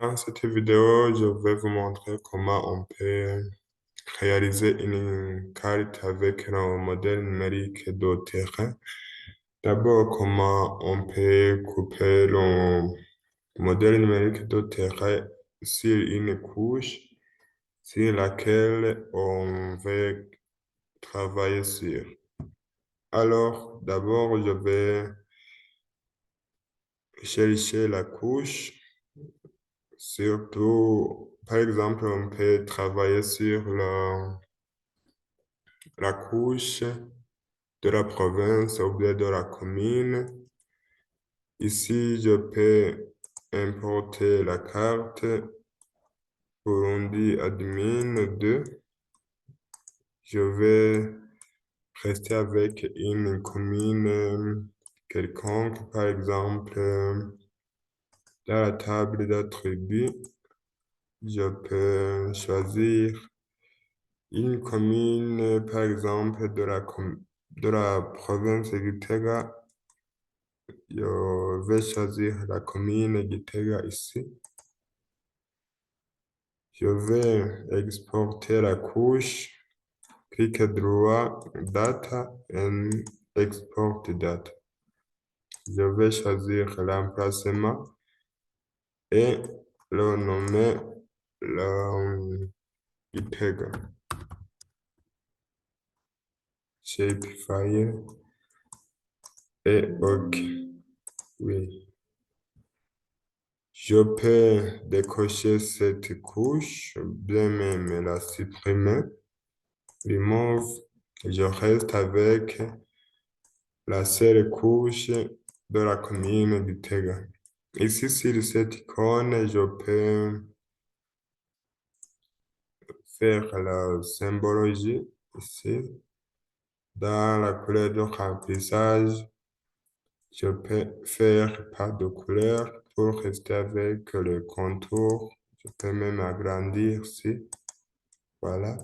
Dans cette vidéo, je vais vous montrer comment on peut réaliser une carte avec le modèle numérique de terrain. D'abord, comment on peut couper le modèle numérique de terrain sur une couche sur laquelle on veut travailler sur. Alors, d'abord, je vais chercher la couche. Surtout, par exemple, on peut travailler sur la couche de la province ou bien de la commune. Ici, je peux importer la carte Burundi Admin 2. Je vais rester avec une commune quelconque, par exemple, dans la table d'attributs, je peux choisir une commune, par exemple, de la province de Gitega. Je vais choisir la commune Gitega ici. Je vais exporter la couche. Clic droit, Data and Export Data. Je vais choisir l'emplacement et le nommer le Gitega. Shapefile et OK. Oui. Je peux décocher cette couche, bien même la supprimer. Remove. Je reste avec la seule couche de la commune du Tega. Ici, sur cette icône, je peux faire la symbologie ici. Dans la couleur de remplissage, je peux faire pas de couleur pour rester avec le contour. Je peux même agrandir ici. Voilà.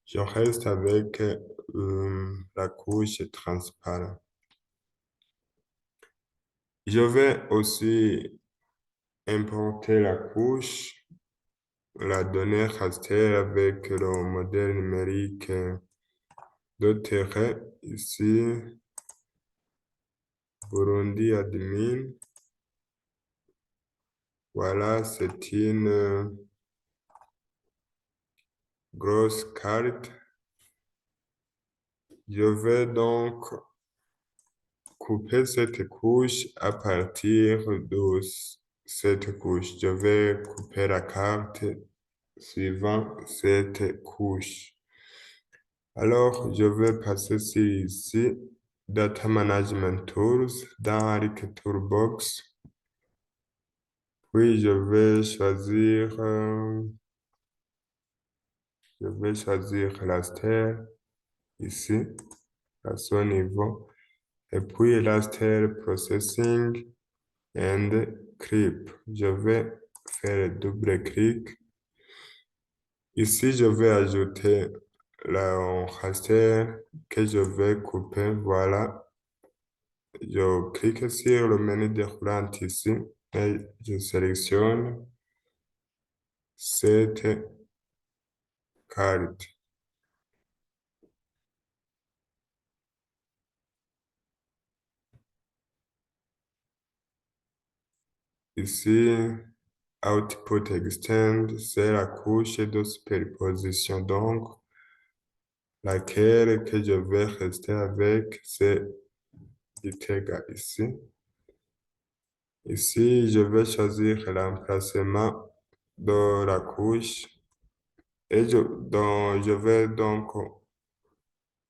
Je reste avec la couche transparente. Je vais aussi importer la couche, la donnée raster avec le modèle numérique de terrain. Ici, Burundi Admin. Voilà, c'est une grosse carte. Je vais donc couper cette couche à partir de cette couche. Je vais couper la carte suivant cette couche. Alors, je vais passer ici, Data Management Tools, dans Architecture Box. Puis, je vais choisir raster ici, à ce niveau. Et puis, raster Processing and Clip. Je vais faire double-clic. Ici, je vais ajouter le raster que je vais couper. Voilà. Je clique sur le menu déroulant ici et je sélectionne cette carte. Ici, Output Extend, c'est la couche de superposition. Donc, laquelle que je vais rester avec, c'est Gitega ici. Ici, je vais choisir l'emplacement de la couche et je vais donc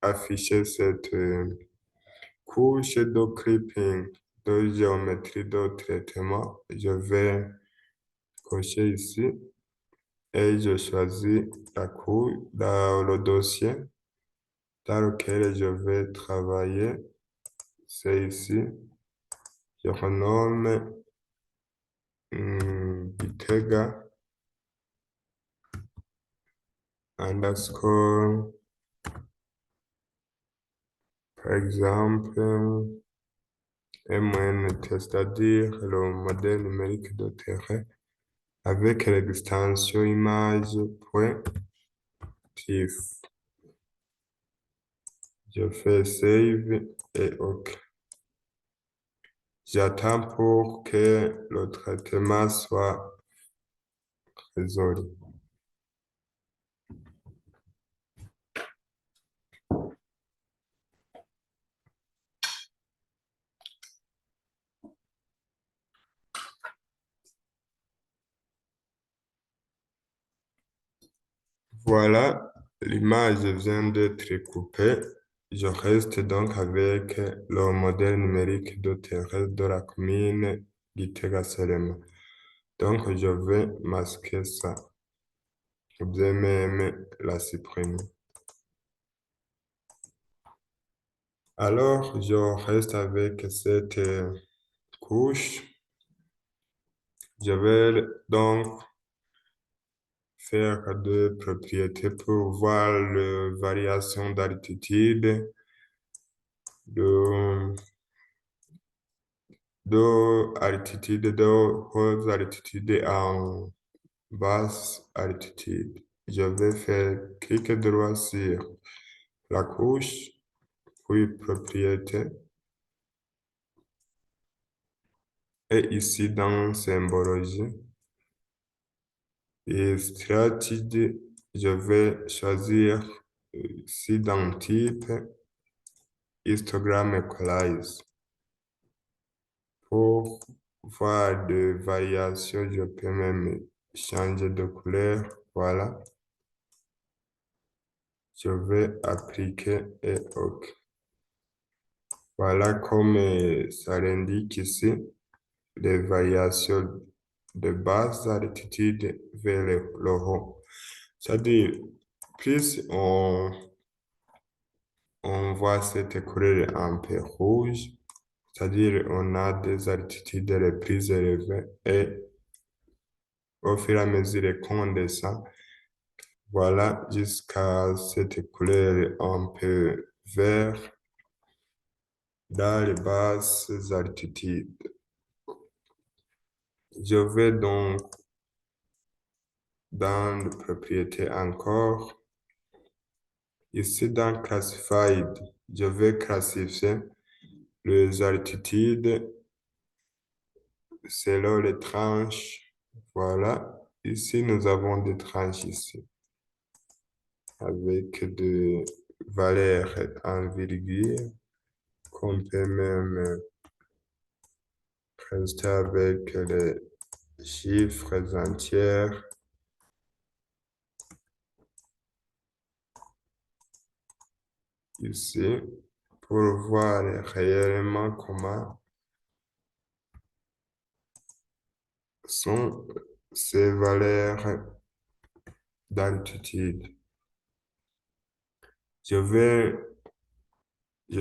afficher cette couche de clipping de géométrie de traitement. Je vais cocher ici et je choisis le dossier dans lequel je vais travailler. C'est ici. Je renomme Bitega underscore, par exemple, MNT, c'est-à-dire le modèle numérique de terrain. avec l'extension image.tif. Je fais save et OK. J'attends pour que le traitement soit résolu. Voilà, l'image vient d'être coupée. Je reste donc avec le modèle numérique de terrain de la commune Gitega-Salem. Donc, je vais masquer ça. Ou bien même la supprimer. Alors, je reste avec cette couche. Je vais donc faire deux propriétés pour voir la variation d'altitude de, de haute altitude en basse altitude. Je vais faire clic droit sur la couche, puis propriété. Et ici dans symbologie et stratégie, je vais choisir ici dans type histogramme equalize. Pour voir de variations, je peux même changer de couleur. Voilà. Je vais appliquer et OK. Voilà comme ça l'indique ici, les variations de basse altitude vers le haut. C'est-à-dire, plus on voit cette couleur un peu rouge, c'est-à-dire on a des altitudes les plus élevées et au fur et à mesure qu'on descend, voilà, jusqu'à cette couleur un peu vert dans les basses altitudes. Je vais donc dans les propriétés encore. Ici dans Classified, je vais classifier les altitudes selon les tranches. Voilà. Ici, nous avons des tranches ici avec des valeurs en virgule qu'on peut même rester avec les chiffres entiers. Ici, pour voir réellement comment sont ces valeurs d'altitude. Je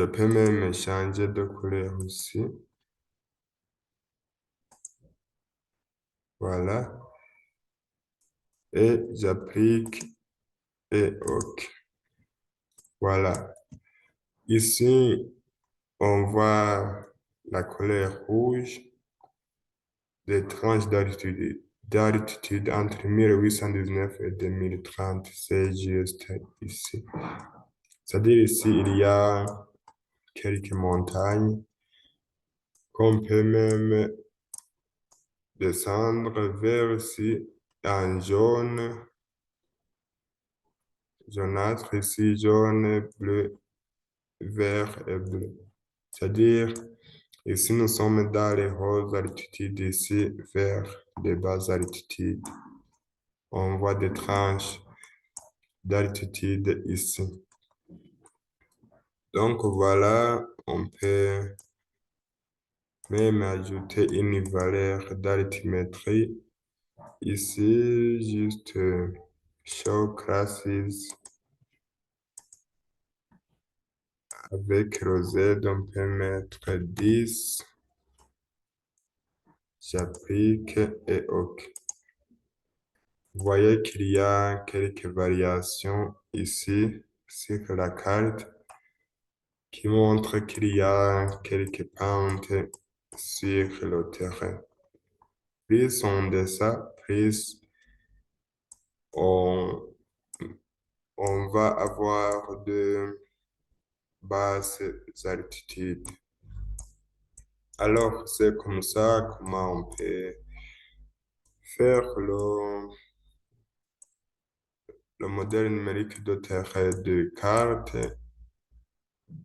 peux même changer de couleur aussi. Voilà. Et j'applique et OK. Voilà. Ici, on voit la couleur rouge des tranches d'altitude entre 1819 et 2030. C'est juste ici. C'est-à-dire ici, il y a quelques montagnes qu'on peut même descendre vers ici en jaune, jaunâtre, ici jaune, bleu, vert et bleu. C'est-à-dire, ici nous sommes dans les hautes altitudes, ici vers les basses altitudes. On voit des tranches d'altitude ici. Donc voilà, on peut même ajouter une valeur d'altimétrie. Ici, juste show classes avec le Z, on peut mettre 10. J'applique et OK. Vous voyez qu'il y a quelques variations ici sur la carte qui montrent qu'il y a quelques pentes sur le terrain. Plus on descend, matrice, on, on va avoir de basses altitudes. Alors, c'est comme ça comment on peut faire le modèle numérique de terrain de carte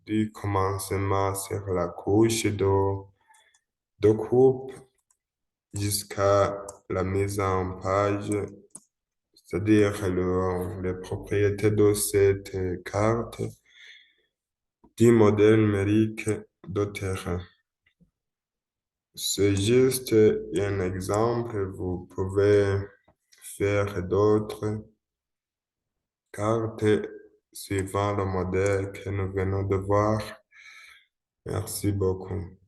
du commencement sur la couche de coupe jusqu'à la mise en page, c'est-à-dire les propriétés de cette carte du modèle numérique de terrain. C'est juste un exemple, vous pouvez faire d'autres cartes suivant le modèle que nous venons de voir. Merci beaucoup.